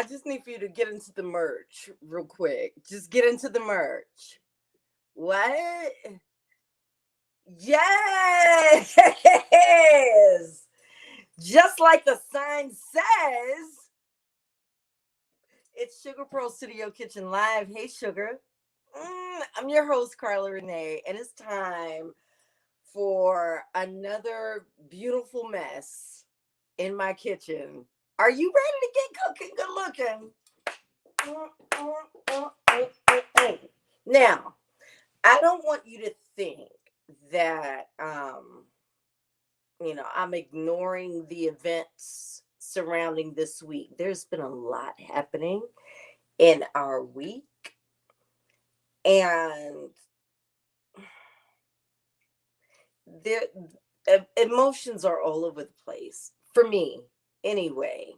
just need for you to get into the merch real quick. Just get into the merch. What? Yes! Just like the sign says, it's Sugar Pearl Studio Kitchen Live. Hey, Sugar. I'm your host, Carla Renee, and it's time for another beautiful mess in my kitchen. Are you ready to get cooking good looking? Now, I don't want you to think that I'm ignoring the events surrounding this week. There's been a lot happening in our week, and there emotions are all over the place for me anyway.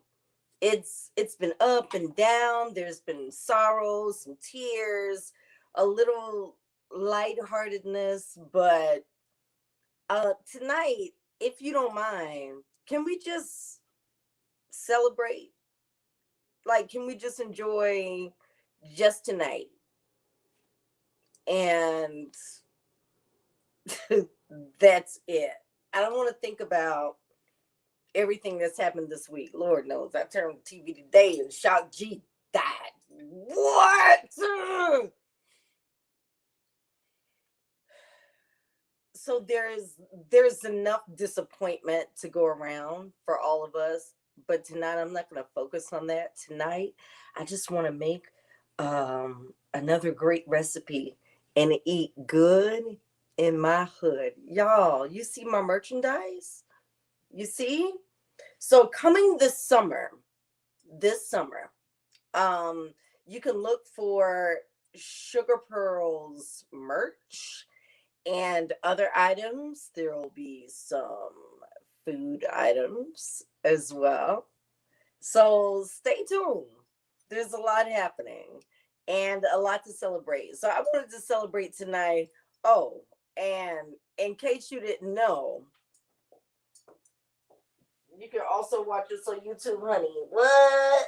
It's been up and down. There's been sorrow, some tears, a little lightheartedness, but tonight, if you don't mind, can we just celebrate? Like, can we just enjoy just tonight? And that's it. I don't want to think about everything that's happened this week. Lord knows I turned on TV today and Shock G died. What? So there's enough disappointment to go around for all of us. But tonight I'm not going to focus on that. Tonight I just want to make another great recipe and eat good in my hood. Y'all, you see my merchandise? You see? So coming this summer, you can look for SugarPearl's merch and other items. There will be some food items as well. So stay tuned. There's a lot happening and a lot to celebrate. So I wanted to celebrate tonight. Oh, and in case you didn't know, you can also watch this on YouTube, honey. What?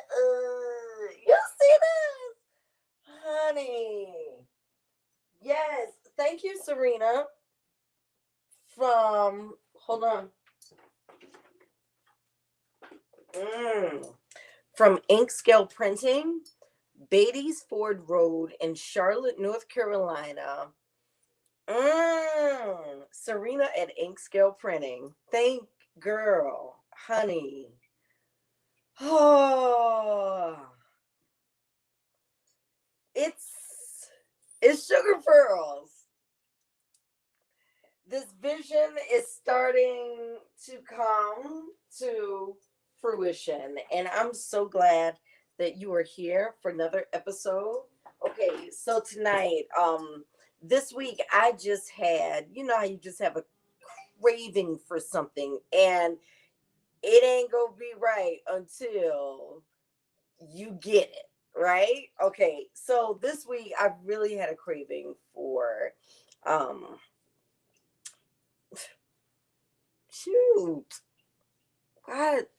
You see this? Honey. Yes. Thank you, Serena. Hold on. From Inkscale Printing, Beatty's Ford Road in Charlotte, North Carolina. Serena at Inkscale Printing. Thank girl. Honey. Oh, it's Sugar Pearls. This vision is starting to come to fruition, and I'm so glad that you are here for another episode. Okay, so tonight, this week I just had, you know how you just have a craving for something, and it ain't gonna be right until you get it, right? Okay, so this week I really had a craving for shoot. What?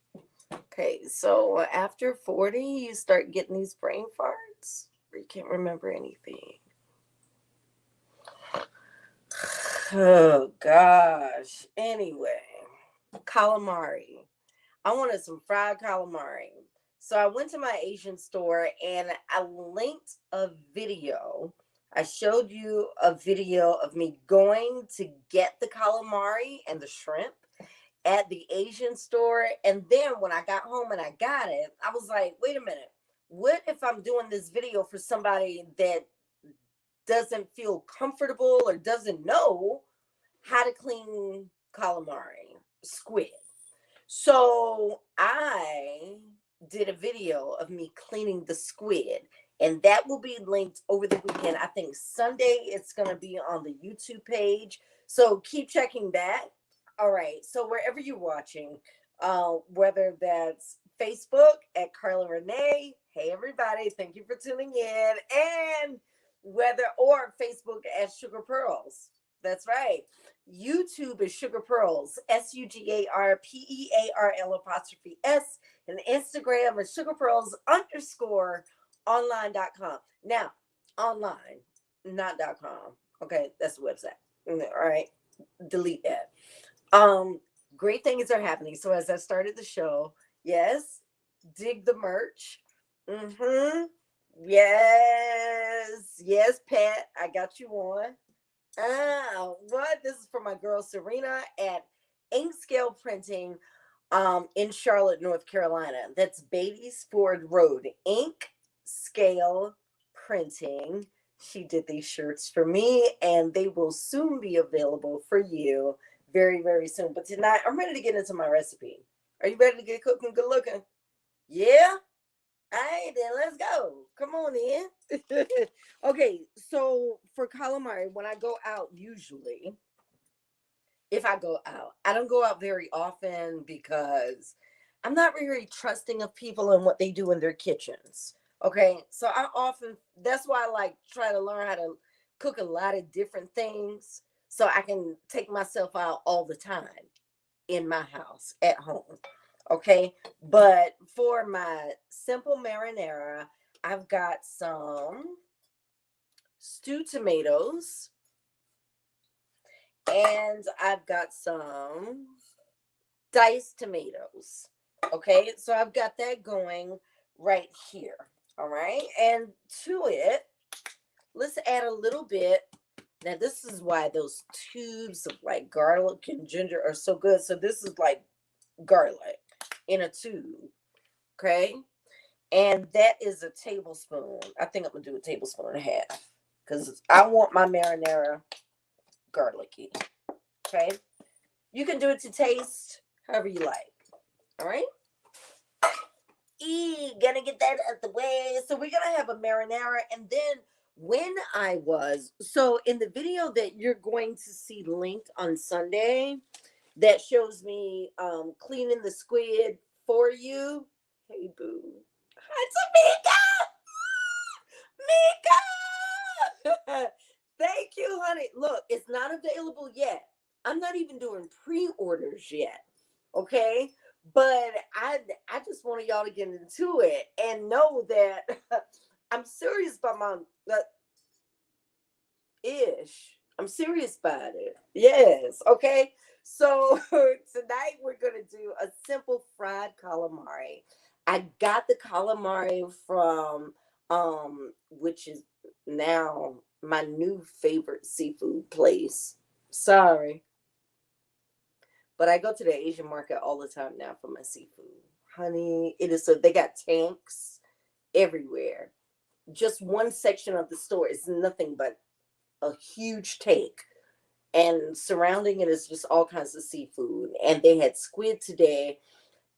Okay, so after 40 you start getting these brain farts where you can't remember anything. Oh gosh. Anyway, calamari. I wanted some fried calamari. So I went to my Asian store and I linked a video. I showed you a video of me going to get the calamari and the shrimp at the Asian store. And then when I got home and I got it, I was like, wait a minute. What if I'm doing this video for somebody that doesn't feel comfortable or doesn't know how to clean calamari, squid? So I did a video of me cleaning the squid, and that will be linked over the weekend. I think Sunday it's going to be on the YouTube page. So keep checking that. All right. So wherever you're watching, whether that's Facebook at Carla Renee, hey everybody, thank you for tuning in, and whether or Facebook at Sugar Pearls. That's right. YouTube is SugarPearls, SugarPearl''S, and Instagram is SugarPearls_online.com. Now, online, not .com. Okay, that's the website. All right, delete that. Great things are happening. So as I started the show, yes, dig the merch. Mm-hmm. Yes, Pat, I got you on. What? This is for my girl Serena at Ink Scale Printing, in Charlotte, North Carolina. That's Beatty's Ford Road. Ink Scale Printing. She did these shirts for me, and they will soon be available for you very, very soon. But tonight, I'm ready to get into my recipe. Are you ready to get cooking, good looking? Yeah? All right, then let's go. Come on in. Okay, so for calamari, when I go out, usually, if I go out, I don't go out very often because I'm not very trusting of people and what they do in their kitchens. Okay, so I often, that's why I like try to learn how to cook a lot of different things so I can take myself out all the time in my house at home. Okay, but for my simple marinara, I've got some stewed tomatoes and I've got some diced tomatoes. Okay, so I've got that going right here. All right, and to it, let's add a little bit. Now, this is why those tubes of like garlic and ginger are so good. So, this is like garlic in a tube. Okay, and that is a tablespoon. I think I'm gonna do a tablespoon and a half because I want my marinara garlicky. Okay, you can do it to taste however you like. All right. Gonna get that out the way. So we're gonna have a marinara, and then so in the video that you're going to see linked on Sunday, that shows me cleaning the squid for you. Hey boo, hi Tamika. Thank you, honey. Look, it's not available yet. I'm not even doing pre-orders yet. Okay, but I just wanted y'all to get into it and know that I'm serious about my ish. I'm serious about it. Yes. Okay. So tonight we're gonna do a simple fried calamari. I got the calamari from which is now my new favorite seafood place. Sorry. But I go to the Asian market all the time now for my seafood. Honey, it is so they got tanks everywhere. Just one section of the store is nothing but a huge tank. And surrounding it is just all kinds of seafood. And they had squid today.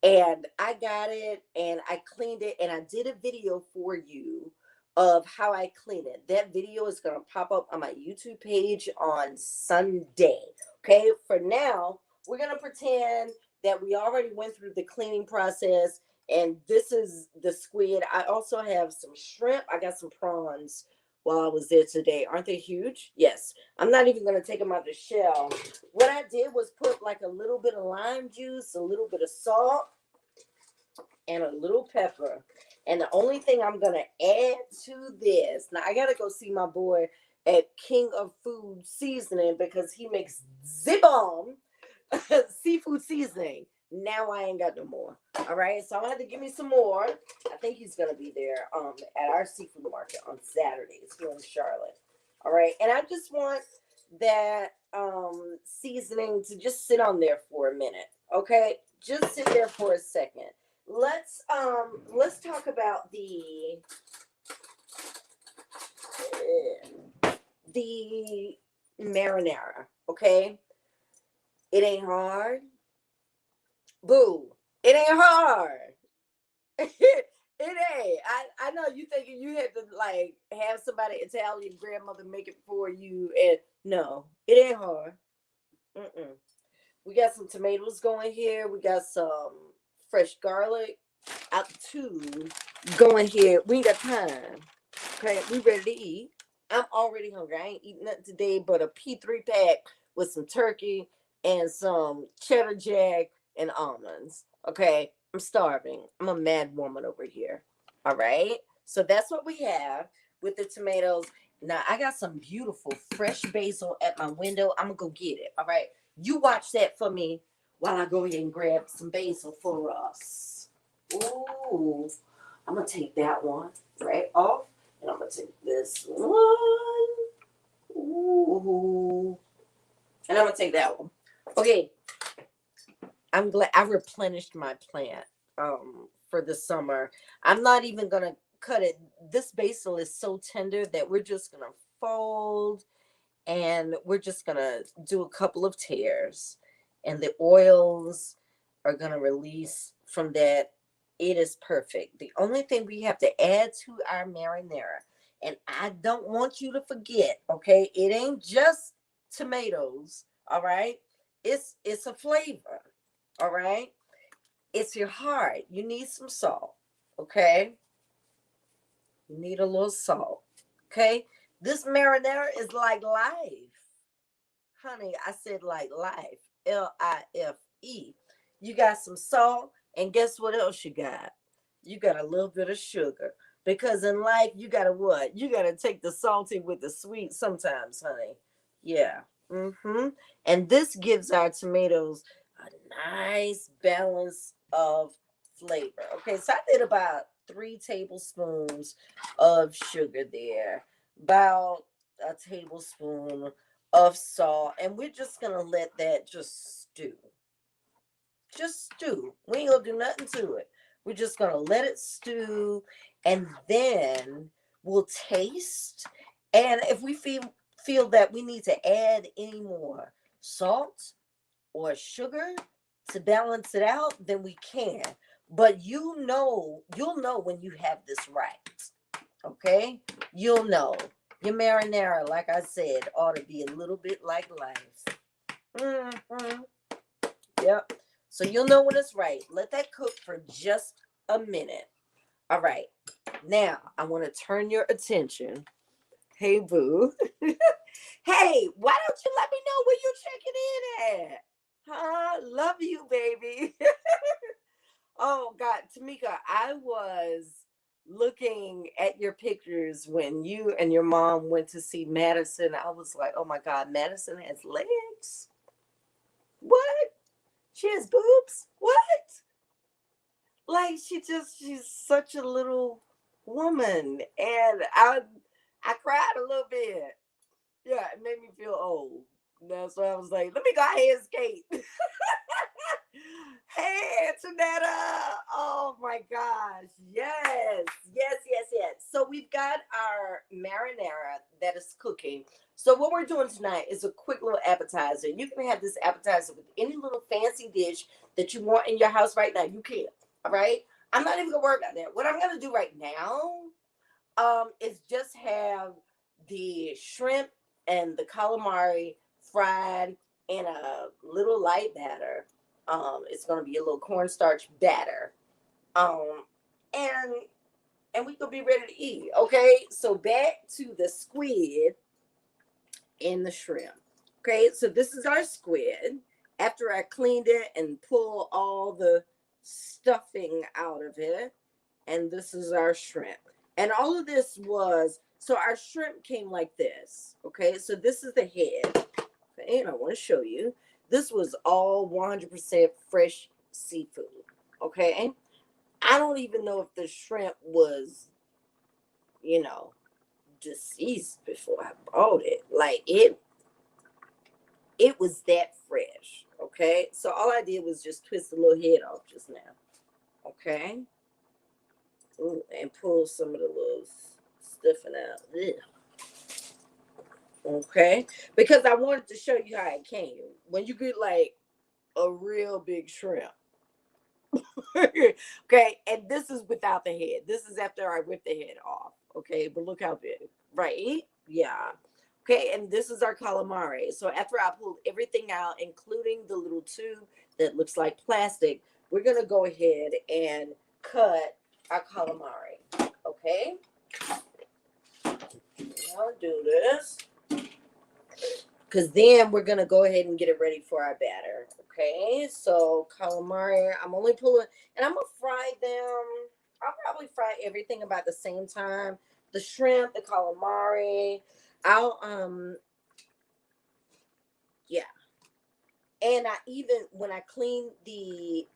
And I got it and I cleaned it and I did a video for you of how I clean it. That video is going to pop up on my YouTube page on Sunday. Okay, for now, we're going to pretend that we already went through the cleaning process and this is the squid. I also have some shrimp. I got some prawns while I was there today. Aren't they huge? Yes. I'm not even going to take them out of the shell. What I did was put like a little bit of lime juice, a little bit of salt, and a little pepper. And the only thing I'm going to add to this, now I got to go see my boy at King of Food Seasoning because he makes zibom seafood seasoning. Now I ain't got no more. All right, so I'm gonna have to give me some more. I think he's gonna be there at our seafood market on Saturdays here in Charlotte. All right, and I just want that seasoning to just sit on there for a minute. Okay, just sit there for a second. Let's talk about the marinara. Okay, it ain't hard. Boo. It ain't hard. It ain't. I know you thinking you had to like have somebody Italian grandmother make it for you, and no, it ain't hard. Mm-mm. We got some tomatoes going here. We got some fresh garlic out the tube going here. We ain't got time. Okay, we ready to eat. I'm already hungry. I ain't eating nothing today but a P3 pack with some turkey and some cheddar jack and almonds. Okay, I'm starving. I'm a mad woman over here. All right, so that's what we have with the tomatoes. Now I got some beautiful fresh basil at my window. I'm gonna go get it. All right, you watch that for me while I go ahead and grab some basil for us. Ooh, I'm gonna take that one right off, and I'm gonna take this one. Ooh, and I'm gonna take that one. Okay, I'm glad I replenished my plant for the summer. I'm not even gonna cut it. This basil is so tender that we're just gonna fold and we're just gonna do a couple of tears, and the oils are gonna release from that. It is perfect. The only thing we have to add to our marinara, and I don't want you to forget, okay, it ain't just tomatoes, all right, it's a flavor, all right, it's your heart. You need some salt, okay, you need a little salt, okay. This marinara is like life. Honey, I said like life. Life. You got some salt, and guess what else you got? You got a little bit of sugar. Because in life, you gotta what? You gotta take the salty with the sweet sometimes, honey. Yeah. Mm-hmm. And this gives our tomatoes a nice balance of flavor. Okay, so I did about 3 tablespoons of sugar there. About a tablespoon of salt, and we're just gonna let that just stew. Just stew. We ain't gonna do nothing to it. We're just gonna let it stew, and then we'll taste. And if we feel that we need to add any more salt or sugar to balance it out, then we can. But you'll know when you have this right. Okay? You'll know. Your marinara, like I said, ought to be a little bit like life. Mm-hmm. Yep. So you'll know when it's right. Let that cook for just a minute. All right. Now, I want to turn your attention. Hey, boo. Hey, why don't you let me know where you're checking in at? Huh? Love you, baby. Oh God, Tamika, I was looking at your pictures when you and your mom went to see Madison. I was like, oh my God, Madison has legs? What? She has boobs? What? Like she's such a little woman. And I cried a little bit. Yeah, it made me feel old. That's why I was like, let me go ahead and skate. Hey, Antonetta. Oh my gosh. Yes. Yes, yes, yes. So we've got our marinara that is cooking. So what we're doing tonight is a quick little appetizer. You can have this appetizer with any little fancy dish that you want in your house right now. You can. All right. I'm not even gonna worry about that. What I'm gonna do right now is just have the shrimp and the calamari fried in a little light batter. It's gonna be a little cornstarch batter. Um, and we could be ready to eat. Okay, so back to the squid and the shrimp. Okay, so this is our squid. After I cleaned it and pulled all the stuffing out of it, and this is our shrimp. And all of this was, so our shrimp came like this. Okay, so this is the head. Okay, and I want to show you. This was all 100% fresh seafood. Okay, I don't even know if the shrimp was, you know, deceased before I bought it. Like it was that fresh. Okay, so all I did was just twist the little head off just now. Okay. Ooh, and pull some of the little stuffing out. Ugh. Okay, because I wanted to show you how it came. When you get like a real big shrimp. Okay, and this is without the head. This is after I ripped the head off. Okay, but look how big. Right? Yeah. Okay, and this is our calamari. So after I pulled everything out, including the little tube that looks like plastic, we're gonna go ahead and cut our calamari. Okay. I'll do this. because then we're gonna go ahead and get it ready for our batter. Okay, so calamari, I'm only pulling, and I'm gonna fry them. I'll probably fry everything about the same time. The shrimp, the calamari. I'll yeah. And I even when I clean the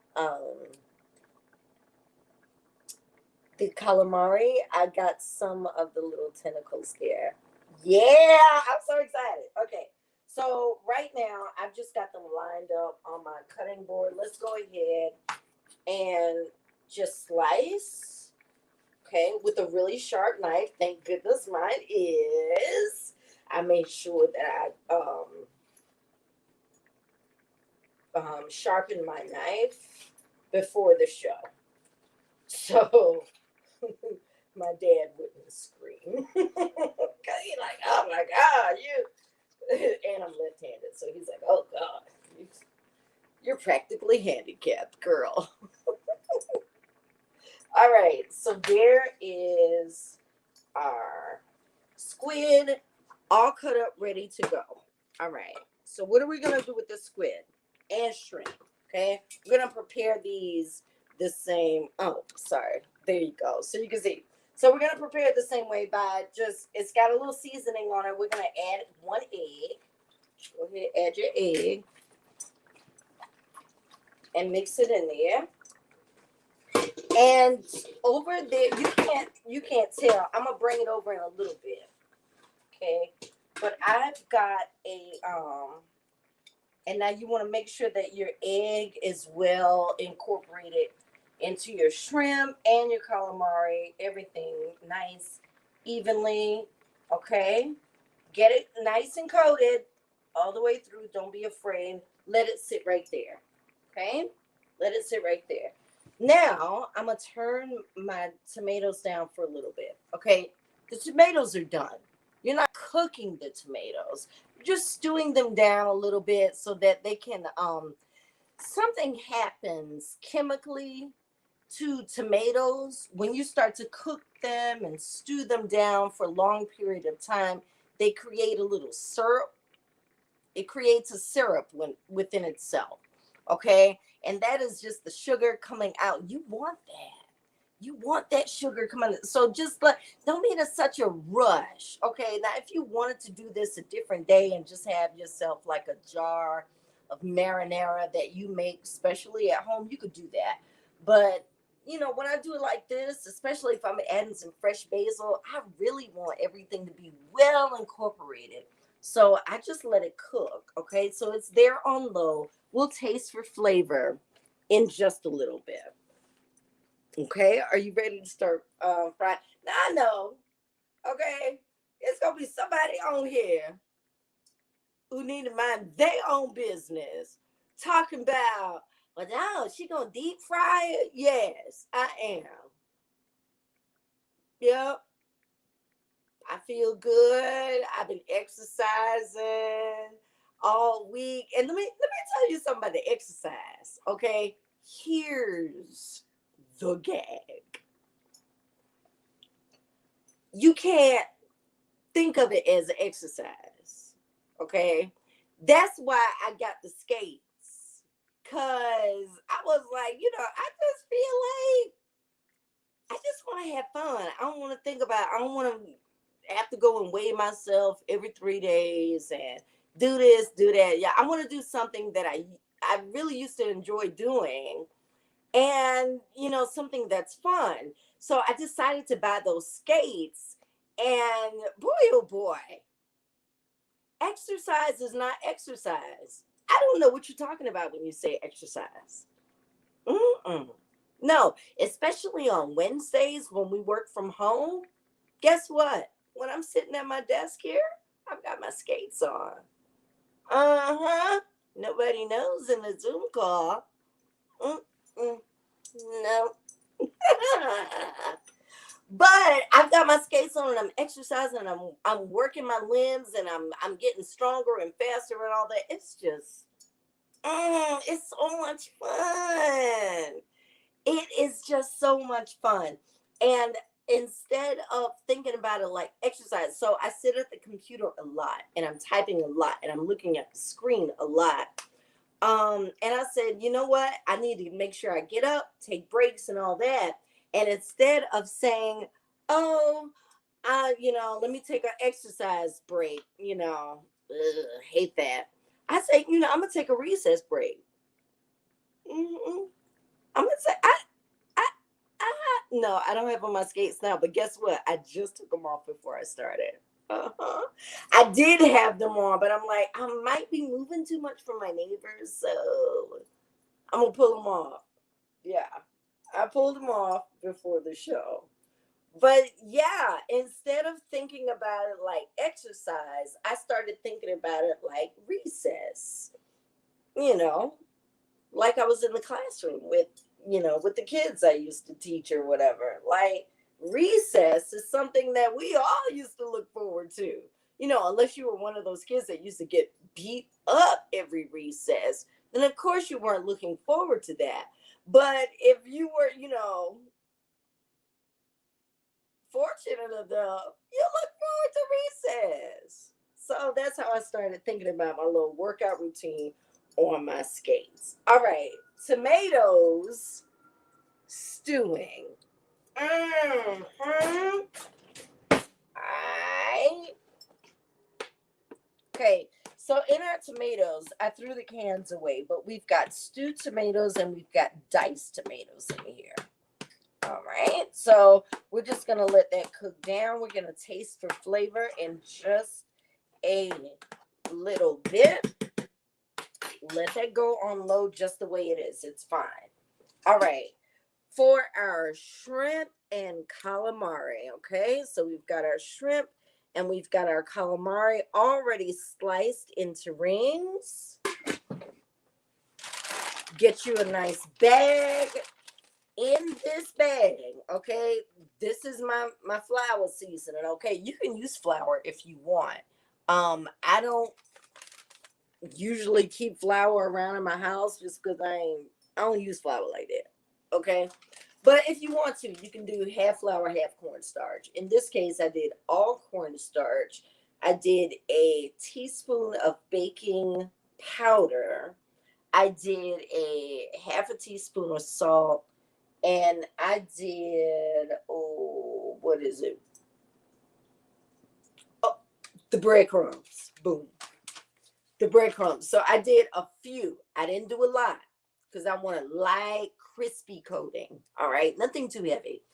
calamari, I got some of the little tentacles there. Yeah, I'm so excited. Okay, so right now I've just got them lined up on my cutting board. Let's go ahead and just slice. Okay, with a really sharp knife. Thank goodness mine is. I made sure that I sharpened my knife before the show. So my dad wouldn't scream. Cause he's like, oh my God, you and I'm left-handed. So he's like, oh God, you're practically handicapped, girl. All right, so there is our squid all cut up, ready to go. All right, so what are we gonna do with the squid and shrimp? Okay, we're gonna prepare these the same. Oh, sorry. There you go. So you can see. So we're gonna prepare it the same way by just it's got a little seasoning on it. We're gonna add one egg. Go ahead, add your egg and mix it in there. And over there, you can't tell. I'm gonna bring it over in a little bit. Okay. But I've got a and now you want to make sure that your egg is well incorporated into your shrimp and your calamari, everything nice, evenly. Okay. Get it nice and coated all the way through. Don't be afraid. Let it sit right there. Okay. Let it sit right there. Now I'm going to turn my tomatoes down for a little bit. Okay. The tomatoes are done. You're not cooking the tomatoes. You're just stewing them down a little bit so that they can something happens chemically to tomatoes when you start to cook them and stew them down for a long period of time. They create a little syrup. It creates a syrup within itself. Okay, and that is just the sugar coming out. You want that. You want that sugar coming. So just like don't be in such a rush. Okay, now if you wanted to do this a different day and just have yourself like a jar of marinara that you make specially at home, you could do that. But when I do it like this, especially if I'm adding some fresh basil, I really want everything to be well incorporated. So I just let it cook. Okay, so it's there on low. We'll taste for flavor in just a little bit. Okay, are you ready to start frying? Now I know, okay, it's gonna be somebody on here who need to mind their own business, talking about, well, no, she gonna deep fry it. Yes, I am. Yep, I feel good. I've been exercising all week, and let me tell you something about the exercise. Okay, here's the gag. You can't think of it as an exercise. Okay. That's why I got the skates. Cause I was like, I just feel like I just want to have fun. I don't want to think about I don't want to have to go and weigh myself every 3 days and do this, do that. Yeah, I want to do something that I really used to enjoy doing and something that's fun. So I decided to buy those skates, and boy, oh boy, exercise is not exercise. I don't know what you're talking about when you say exercise. Mm-mm. No, especially on Wednesdays when we work from home. Guess what? When I'm sitting at my desk here, I've got my skates on. Uh-huh. Nobody knows in a Zoom call. Mm-mm. No. But I've got my skates on and I'm exercising and I'm working my limbs and I'm getting stronger and faster and all that. It's just it's so much fun. It is just so much fun. And instead of thinking about it like exercise. So I sit at the computer a lot and I'm typing a lot and I'm looking at the screen a lot. And I said, you know what? I need to make sure I get up, take breaks and all that. And instead of saying, oh, let me take an exercise break, hate that. I say, I'm gonna take a recess break. Hmm. I'm gonna say, I, no, I don't have on my skates now, but guess what? I just took them off before I started. Uh-huh. I did have them on, but I'm like, I might be moving too much for my neighbors, so I'm gonna pull them off. Yeah, I pulled them off before the show. But yeah, instead of thinking about it like exercise, I started thinking about it like recess. You know, like I was in the classroom with the kids I used to teach or whatever. Like recess is something that we all used to look forward to. Unless you were one of those kids that used to get beat up every recess, then of course you weren't looking forward to that. But if you were, fortunate enough, you look forward to recess. So that's how I started thinking about my little workout routine on my skates. All right, tomatoes stewing. Mm-hmm. I Okay, so in our tomatoes, I threw the cans away, but we've got stewed tomatoes and we've got diced tomatoes in here. All right, so we're just gonna let that cook down. We're gonna taste for flavor in just a little bit. Let that go on low just the way it is. It's fine. All right, for our shrimp and calamari. Okay, so we've got our shrimp and we've got our calamari already sliced into rings. Get you a nice bag. In this bag, okay, this is my flour seasoning. Okay, you can use flour if you want. I don't usually keep flour around in my house just because I don't use flour like that. Okay, but if you want to, you can do half flour, half cornstarch. In this case, I did all cornstarch. I did a teaspoon of baking powder. I did a half a teaspoon of salt. And I did, what is it? Oh, the breadcrumbs. Boom. The breadcrumbs. So I did a few. I didn't do a lot because I want a light, crispy coating. All right. Nothing too heavy.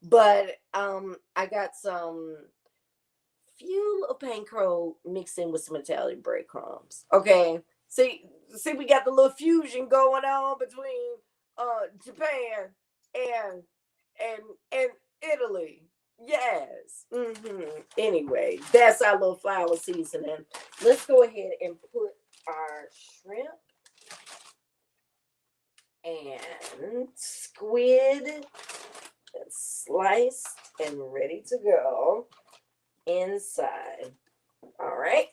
But I got some few little panko mixed in with some Italian breadcrumbs. Okay. See, we got the little fusion going on between Japan and and Italy. Yes. Anyway, that's our little flour seasoning. Let's go ahead and put our shrimp and squid sliced and ready to go inside. All right.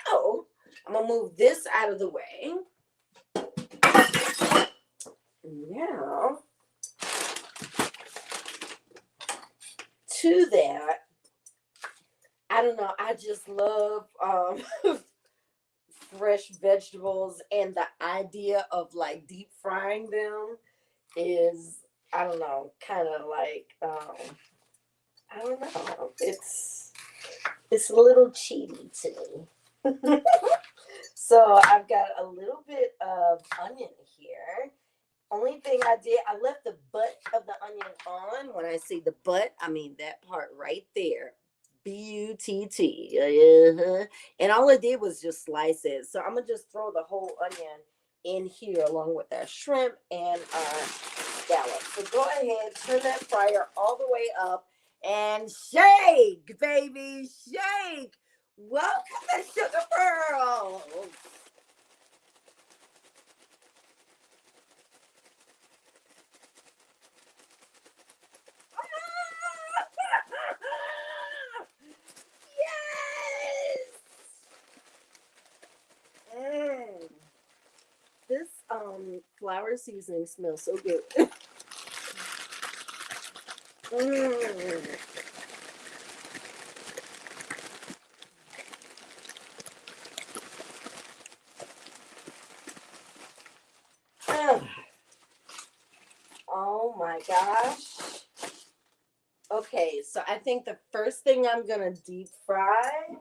Ow. I'm going to move this out of the way. Now, to that, I don't know. I just love fresh vegetables, and the idea of like deep frying them is, I don't know, kind of like I don't know. It's a little cheaty to me. So I've got a little bit of onion here. Only thing I did, I left the butt of the onion on. When I say the butt, I mean that part right there. Butt. And all I did was just slice it. So I'm going to just throw the whole onion in here along with our shrimp and our scallops. So go ahead, turn that fryer all the way up and shake, baby, shake. Welcome to SugarPearl. Yes. This flour seasoning smells so good. my gosh. Okay, so I think the first thing I'm gonna deep fry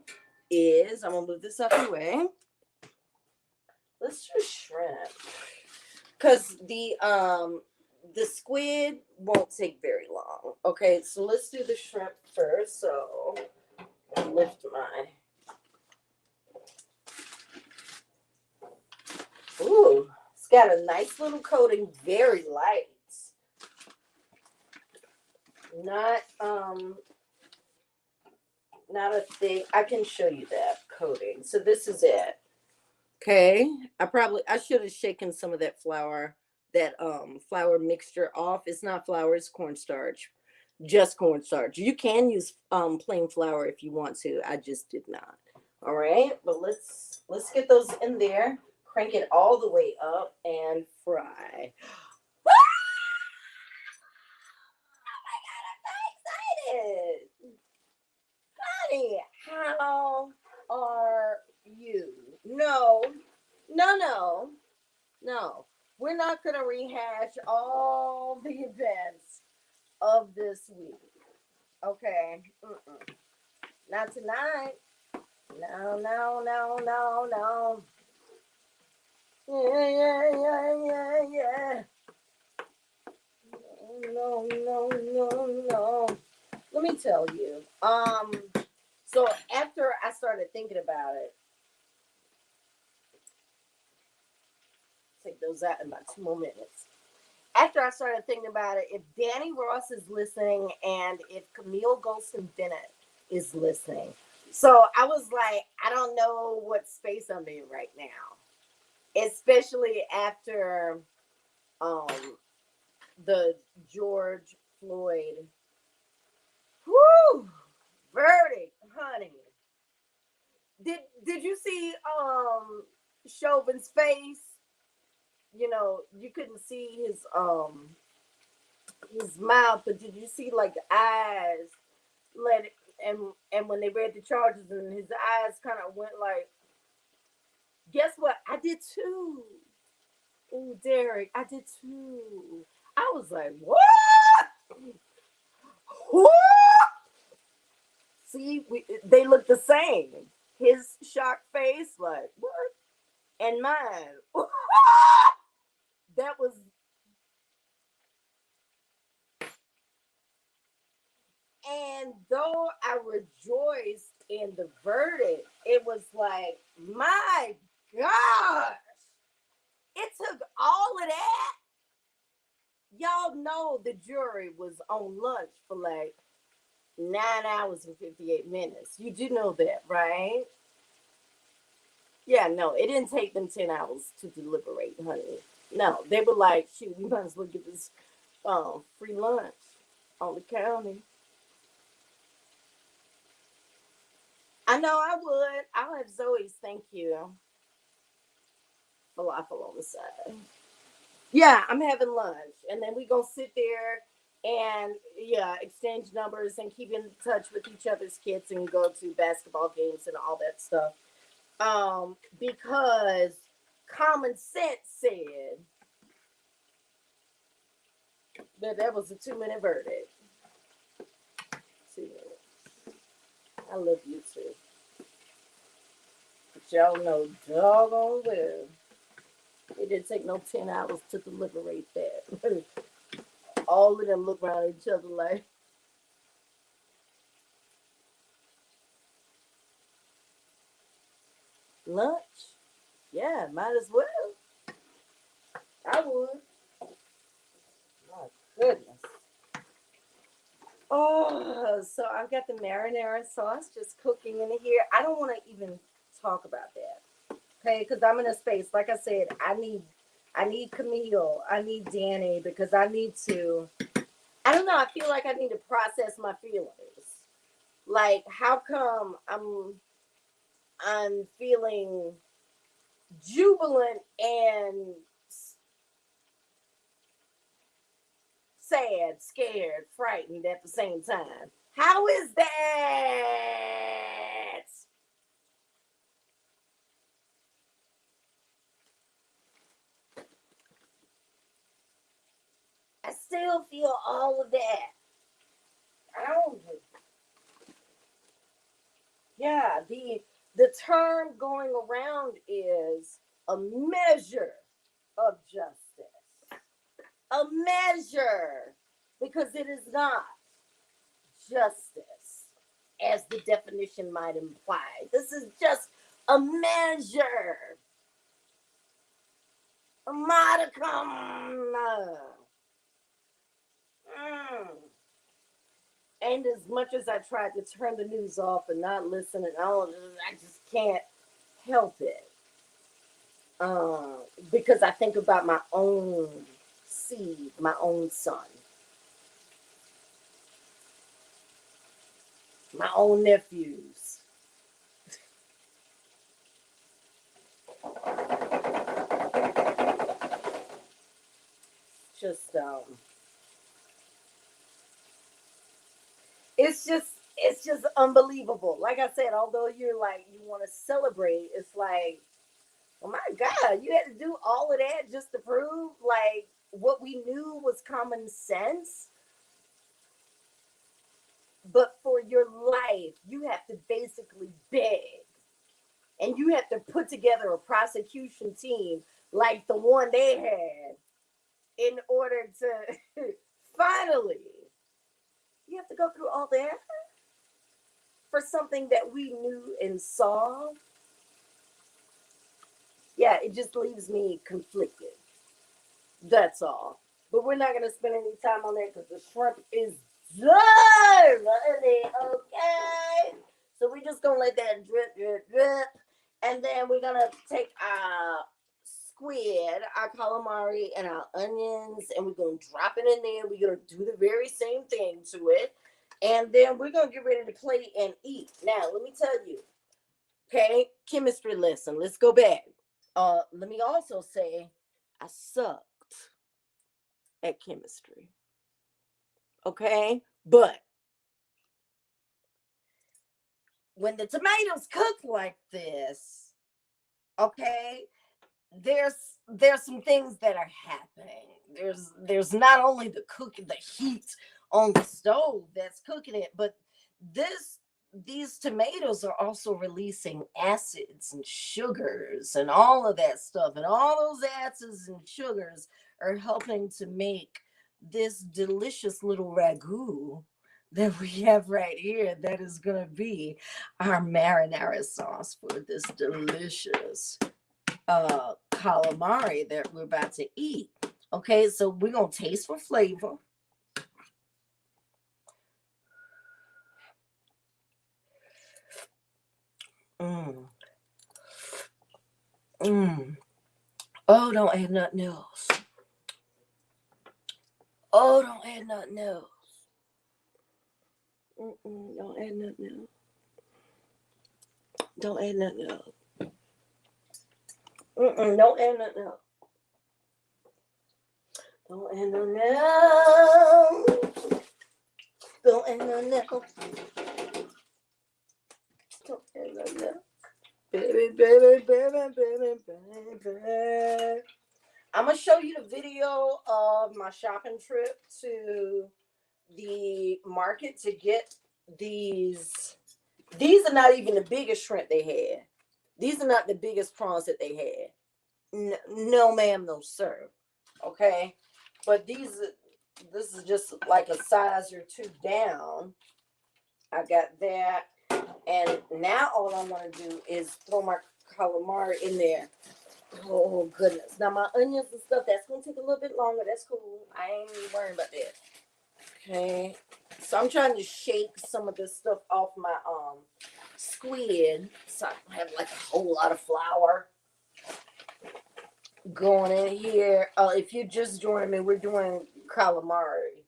is, I'm gonna move this up the way. Let's do shrimp. Because the squid won't take very long. Okay, so let's do the shrimp first. So lift my. Ooh, it's got a nice little coating, very light. Not not a thick. I can show you that coating. So this is it. Okay. I should have shaken some of that flour, flour mixture off. It's not flour, it's cornstarch. Just cornstarch. You can use plain flour if you want to. I just did not. All right, but let's get those in there. Crank it all the way up and fry. Excited. Honey, how are you? No, no, no, no. We're not going to rehash all the events of this week. Okay. Not tonight. No, no, no, no, no. Yeah, yeah, yeah, yeah, yeah. No, no, no, no. Let me tell you. So after I started thinking about it, take those out in about 2 more minutes. After I started thinking about it, if Danny Ross is listening and if Camille Golston Bennett is listening, so I was like, I don't know what space I'm in right now, especially after the George Floyd verdict, honey. Did you see Chauvin's face? You know, you couldn't see his mouth, but did you see like the eyes let it, and when they read the charges and his eyes kind of went like, guess what? I did too. Oh, Derek, I did too. I was like, what? What? See, they look the same. His shocked face, like, what? And mine. That was. And though I rejoiced in the verdict, it was like, my gosh, it took all of that. Y'all know the jury was on lunch for like 9 hours and 58 minutes. You do know that, right? Yeah, no, it didn't take them 10 hours to deliberate, honey. No, they were like, shoot, we might as well get this free lunch on the county. I know I would. I'll have Zoe's thank you. Falafel on the side. Yeah, I'm having lunch. And then we gonna sit there and yeah, exchange numbers and keep in touch with each other's kids and go to basketball games and all that stuff. Because common sense said that was a 2 minute verdict. 2 minutes. I love you too. But y'all know doggone well. It didn't take no 10 hours to deliberate that. All of them look around at each other like, lunch? Yeah, might as well. I would. My goodness. Oh, so I've got the marinara sauce just cooking in here. I don't want to even talk about that. Okay, because I'm in a space. Like I said, I need Camille. I need Danny because I need to. I don't know. I feel like I need to process my feelings. Like, how come I'm feeling jubilant and sad, scared, frightened at the same time? How is that? I still still feel all of that. I don't. Yeah, the term going around is a measure of justice. A measure, because it is not justice, as the definition might imply. This is just a measure, a modicum. And as much as I tried to turn the news off and not listen, and I just can't help it. Because I think about my own seed, my own son, my own nephews. Just it's just unbelievable. Like I said, although you're like you want to celebrate, it's like, oh my God, you had to do all of that just to prove like what we knew was common sense. But for your life, you have to basically beg, and you have to put together a prosecution team like the one they had in order to finally, you have to go through all that for something that we knew and saw. Yeah, it just leaves me conflicted. That's all. But we're not going to spend any time on that because the shrimp is done, okay? So we're just going to let that drip, drip, drip. And then we're going to take our squid, our calamari, and our onions, and we're going to drop it in there. We're going to do the very same thing to it. And then we're going to get ready to play and eat. Now, let me tell you, okay, chemistry lesson. Let's go back. Let me also say, I sucked at chemistry. Okay? But when the tomatoes cook like this, okay, there's some things that are happening. There's not only the cooking, the heat on the stove that's cooking it, but these tomatoes are also releasing acids and sugars and all of that stuff. And all those acids and sugars are helping to make this delicious little ragu that we have right here that is going to be our marinara sauce for this delicious calamari that we're about to eat. Okay, so we're going to taste for flavor. Oh, don't add nothing else. Oh, don't add nothing else. Don't add nothing else. Don't add nothing else. Don't add nothing else. Don't add nothing else. Don't add nothing else. Don't add nothing else. Baby, baby, baby, baby, baby. I'm going to show you the video of my shopping trip to the market to get these. These are not even the biggest shrimp they had. These are not the biggest prawns that they had. No, ma'am, no, sir. Okay? But this is just like a size or two down. I got that. And now all I want to do is throw my calamari in there. Oh, goodness. Now, my onions and stuff, that's going to take a little bit longer. That's cool. I ain't even worrying about that. Okay. So, I'm trying to shake some of this stuff off my squid. So, I don't have like a whole lot of flour going in here. If you just joining me, we're doing calamari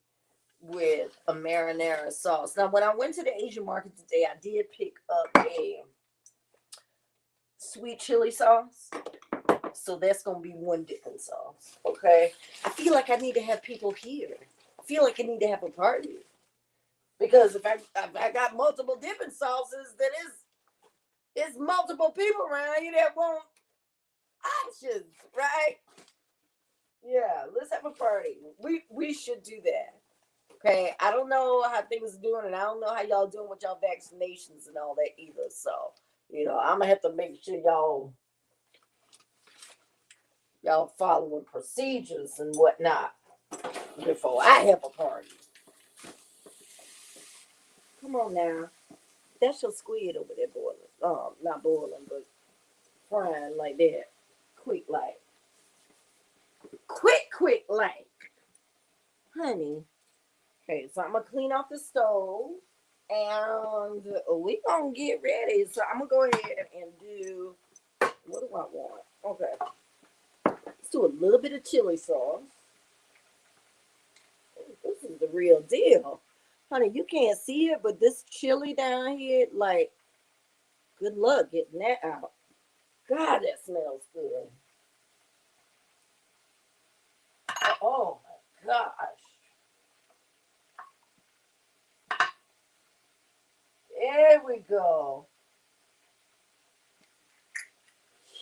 with a marinara sauce. Now, when I went to the Asian market today, I did pick up a sweet chili sauce. So that's going to be one different sauce. Okay. I feel like I need to have people here. I feel like I need to have a party. Because if I got multiple different sauces, then it's multiple people around here that want options, right? Yeah, let's have a party. We should do that. Okay, I don't know how things are doing, and I don't know how y'all doing with y'all vaccinations and all that either. So, I'm gonna have to make sure y'all following procedures and whatnot before I have a party. Come on now, that's your squid over there boiling. Not boiling, but frying like that, quick like, quick like, honey. Okay, so I'm gonna clean off the stove, and we gonna get ready. So I'm gonna go ahead and do. What do I want? Okay, let's do a little bit of chili sauce. This is the real deal, honey. You can't see it, but this chili down here, like, good luck getting that out. God, that smells good. Oh my gosh. There we go.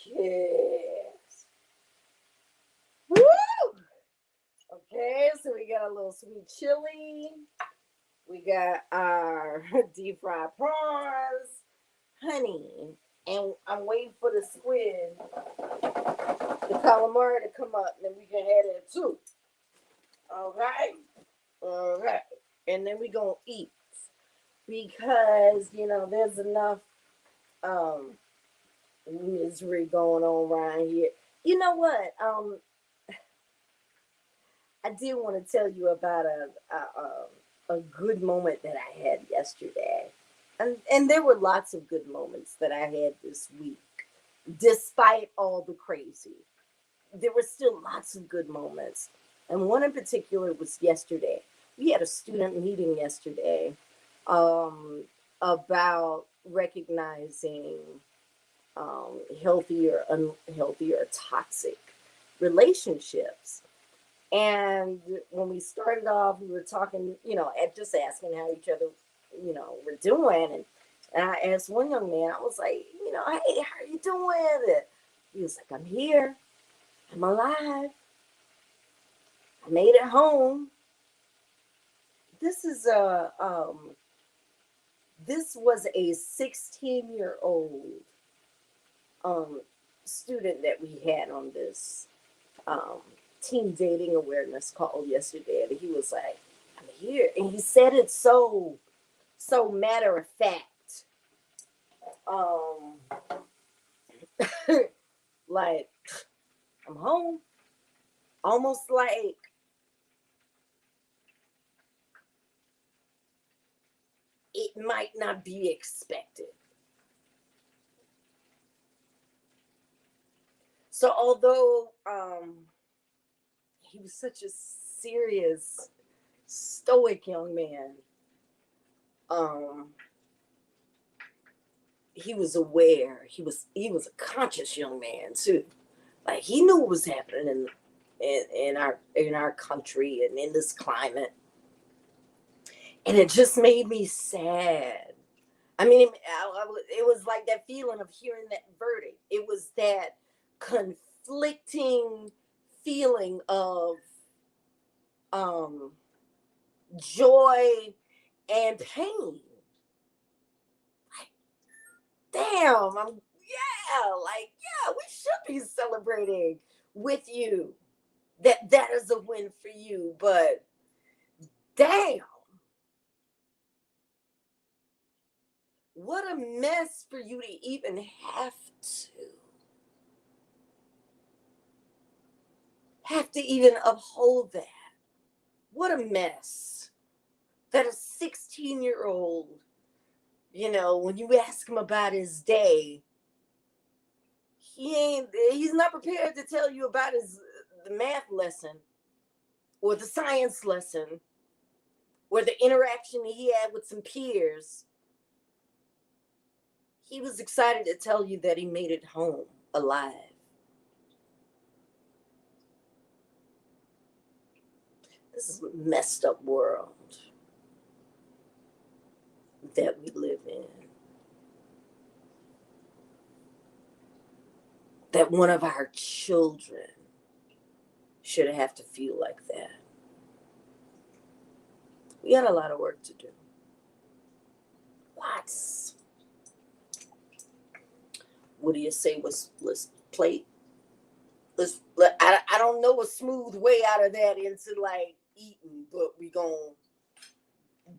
Yes. Woo! Okay, so we got a little sweet chili. We got our deep fried prawns, honey, and I'm waiting for the squid, the calamari to come up, and then we can have it too. Okay, okay, and then we gonna eat because there's enough um misery going on around here. You know what? I did want to tell you about a good moment that I had yesterday. And there were lots of good moments that I had this week. Despite all the crazy, there were still lots of good moments. And one in particular was yesterday. We had a student meeting yesterday um, about recognizing healthy or unhealthy or toxic relationships. And when we started off, we were talking, and just asking how each other, were doing. And I asked one young man, I was like, hey, how are you doing? He was like, I'm here. I'm alive. I made it home. This is this was a 16-year-old um, student that we had on this um, teen dating awareness call yesterday, and he was like, I'm here. And he said it so matter of fact. Um like, I'm home. Almost like it might not be expected. So although he was such a serious, stoic young man, um he was aware. He was a conscious young man too. Like, he knew what was happening in our country and in this climate, and it just made me sad. I mean, it was like that feeling of hearing that verdict. It was that conflicting feeling of um, joy and pain. Like, damn, we should be celebrating with you. That is a win for you, but damn, what a mess for you to even have to even uphold that. What a mess that a 16-year-old, when you ask him about his day, he's not prepared to tell you about the math lesson or the science lesson or the interaction he had with some peers. He was excited to tell you that he made it home alive. This is a messed up world that we live in. That one of our children should it have to feel like that. We got a lot of work to do. Lots. What do you say? Let's plate. I don't know a smooth way out of that into like eating, but we gon'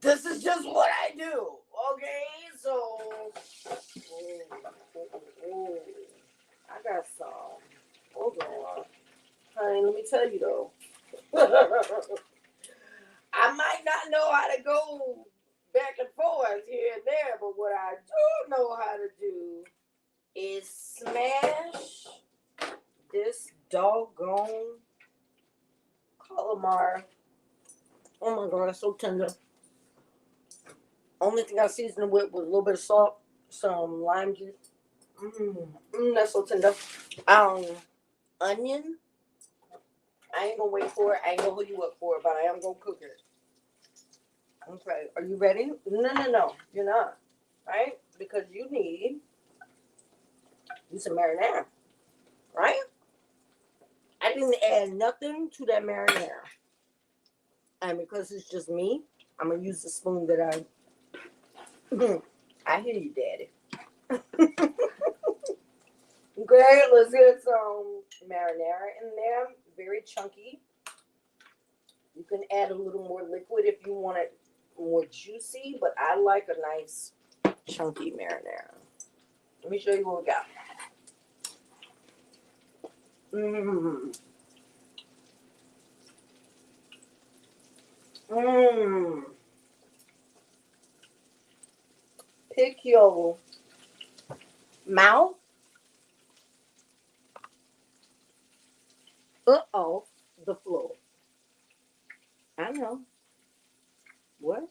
this is just what I do. Okay, so I got some. Hold on. Honey, let me tell you though. I might not know how to go back and forth here and there, but what I do know how to do is smash this doggone calamari. Oh my god, it's so tender. Only thing I seasoned it with was a little bit of salt, some lime juice. That's so tender. Onion. I ain't gonna wait for it. I ain't gonna hold you up for it, but I am gonna cook it. Okay, are you ready? No, you're not. Right? Because you need some marinara. Right? I didn't add nothing to that marinara. And because it's just me, I'm gonna use the spoon that I hear you, Daddy. Okay, let's get some marinara in there. Very chunky. You can add a little more liquid if you want it more juicy, but I like a nice chunky marinara. Let me show you what we got. Pick your mouth off the floor. I know. What?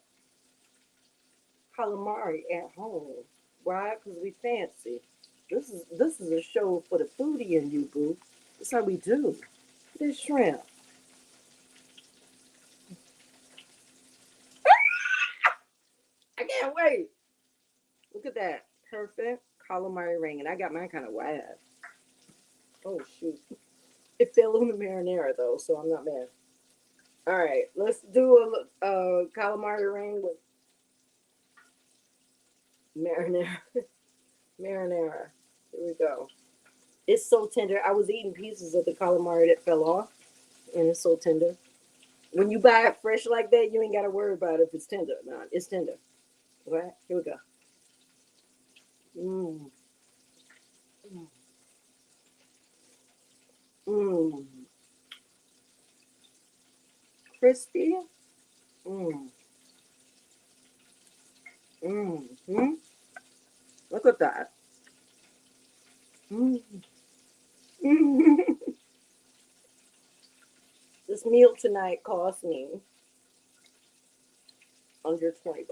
Calamari at home. Why? Because we fancy. This is a show for the foodie and you, boo. That's how we do. This shrimp. I can't wait. Look at that. Perfect calamari ring. And I got mine kind of wide. Oh, shoot. It fell on the marinara, though, so I'm not mad. All right. Let's do a calamari ring with marinara. Marinara. Here we go. It's so tender. I was eating pieces of the calamari that fell off, and it's so tender. When you buy it fresh like that, you ain't got to worry about if it's tender or not. It's tender. All right. Here we go. Mmm. Mmm. Crispy. Mmm. Mmm. Look at that. Mmm. This meal tonight cost me under $20.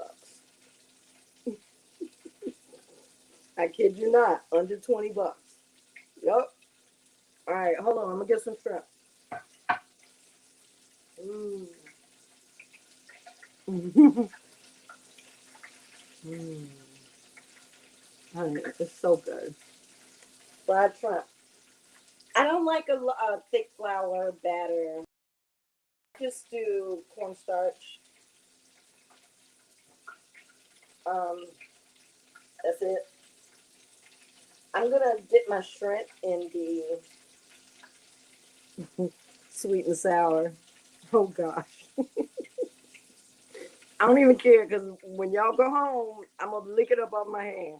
I kid you not, under $20. Yup. All right, hold on. I'm gonna get some shrimp. Mmm. Mmm. Honey, it's so good. Fried shrimp. I don't like a thick flour batter. Just do cornstarch. Um, that's it. I'm gonna dip my shrimp in the sweet and sour. Oh gosh. I don't even care because when y'all go home, I'm gonna lick it up off my hand.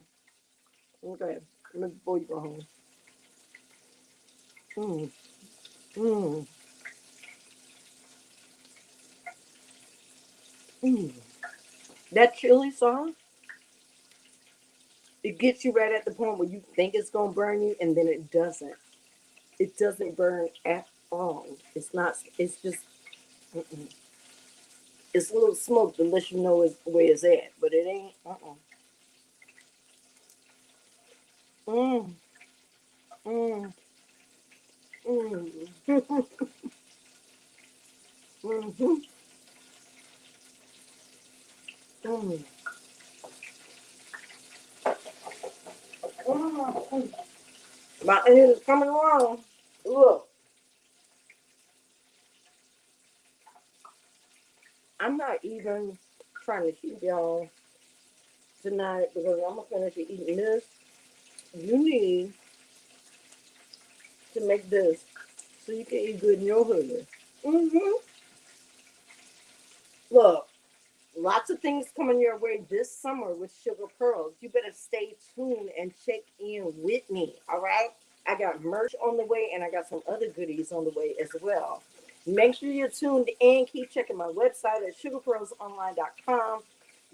Okay, before you go home. Mmm, mmm, mmm. That chili sauce, it gets you right at the point where you think it's gonna burn you, and then it doesn't. It doesn't burn at all. It's not. It's just. Mm-mm. It's a little smoke to let you know where it's at, but it ain't. Mmm, mmm, mmm. Mm-hmm. Mm. Mm. My end is coming along. Look, I'm not even trying to keep y'all tonight because I'm gonna finish eating this. You need to make this so you can eat good in your hood. Mm-hmm. Look, lots of things coming your way this summer with Sugar Pearls. You better stay tuned and check in with me. All right. I got merch on the way and I got some other goodies on the way as well. Make sure you're tuned in. Keep checking my website at sugarpearlsonline.com,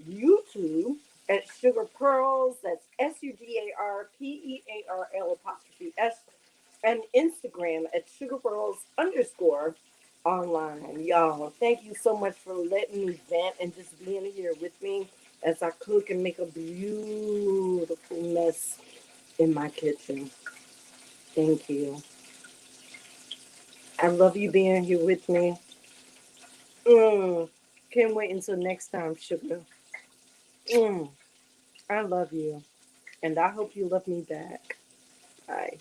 YouTube at Sugar Pearls. That's SUGARPEARL apostrophe S, and Instagram at sugarpearls underscore online. Y'all, thank you so much for letting me vent and just being here with me as I cook and make a beautiful mess in my kitchen. Thank you. I love you being here with me. Mm. Can't wait until next time, sugar. Mm. I love you. And I hope you love me back. Bye.